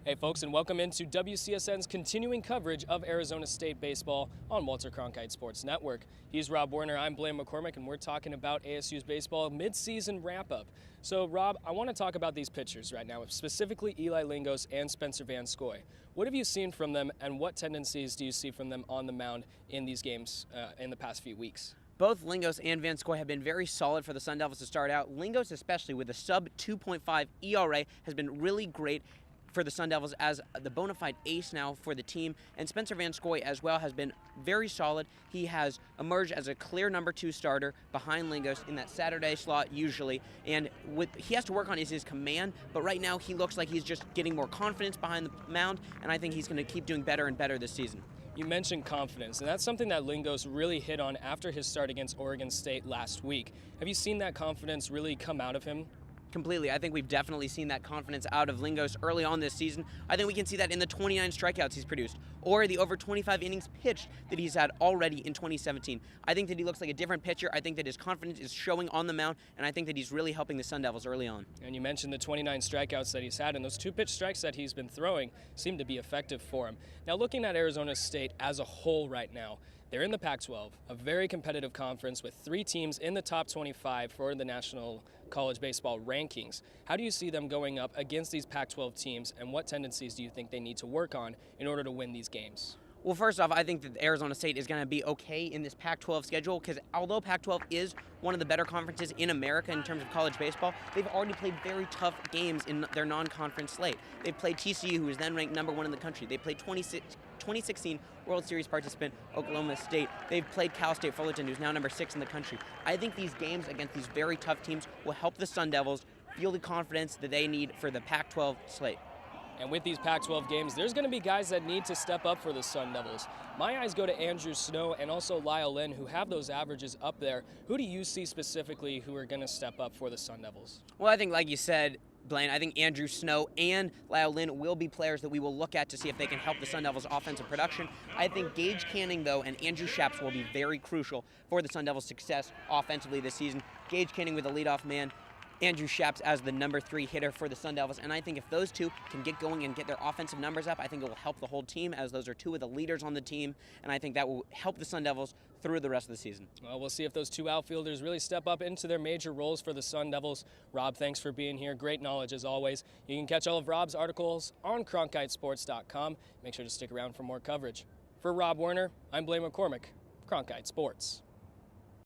Hey folks, and welcome into WCSN's continuing coverage of Arizona State baseball on Walter Cronkite Sports Network. He's Rob Werner, I'm Blaine McCormick, and we're talking about ASU's baseball mid-season wrap-up. So Rob, I want to talk about these pitchers right now, specifically Eli Lingos and Spencer Van Scoy. What have you seen from them, and what tendencies do you see from them on the mound in these games in the past few weeks? Both Lingos and Van Scoy have been very solid for the Sun Devils to start out. Lingos, especially with a sub 2.5 ERA, has been really great for the Sun Devils as the bona fide ace now for the team. And Spencer Van Scoy as well has been very solid. He has emerged as a clear number 2 starter behind Lingos in that Saturday slot usually. And what he has to work on is his command, but right now he looks like he's just getting more confidence behind the mound, and I think he's going to keep doing better and better this season. You mentioned confidence, and that's something that Lingos really hit on after his start against Oregon State last week. Have you seen that confidence really come out of him? Completely. I think we've definitely seen that confidence out of Lingos early on this season. I think we can see that in the 29 strikeouts he's produced, or the over 25 innings pitched that he's had already in 2017. I think that he looks like a different pitcher. I think that his confidence is showing on the mound, and I think that he's really helping the Sun Devils early on. And you mentioned the 29 strikeouts that he's had, and those 2-pitch strikes that he's been throwing seem to be effective for him. Now, looking at Arizona State as a whole right now, they're in the Pac-12, a very competitive conference with 3 teams in the top 25 for the National College Baseball rankings. How do you see them going up against these Pac-12 teams, and what tendencies do you think they need to work on in order to win these games? Well, first off, I think that Arizona State is going to be okay in this Pac-12 schedule because although Pac-12 is one of the better conferences in America in terms of college baseball, they've already played very tough games in their non-conference slate. They've played TCU, who is then ranked number 1 in the country. They played 2016 World Series participant Oklahoma State. They've played Cal State Fullerton, who's now number 6 in the country. I think these games against these very tough teams will help the Sun Devils feel the confidence that they need for the Pac-12 slate. And with these Pac-12 games, there's going to be guys that need to step up for the Sun Devils. My eyes go to Andrew Snow and also Lyle Lynn, who have those averages up there. Who do you see specifically who are going to step up for the Sun Devils? Well, I think, like you said, Blaine, I think Andrew Snow and Lyle Lynn will be players that we will look at to see if they can help the Sun Devils' offensive production. I think Gage Canning, though, and Andrew Shaps will be very crucial for the Sun Devils' success offensively this season. Gage Canning with the leadoff man, Andrew Shaps as the number 3 hitter for the Sun Devils, and I think if those two can get going and get their offensive numbers up, I think it will help the whole team, as those are 2 of the leaders on the team, and I think that will help the Sun Devils through the rest of the season. Well, we'll see if those 2 outfielders really step up into their major roles for the Sun Devils. Rob, thanks for being here. Great knowledge as always. You can catch all of Rob's articles on cronkitesports.com. Make sure to stick around for more coverage. For Rob Werner, I'm Blaine McCormick, Cronkite Sports.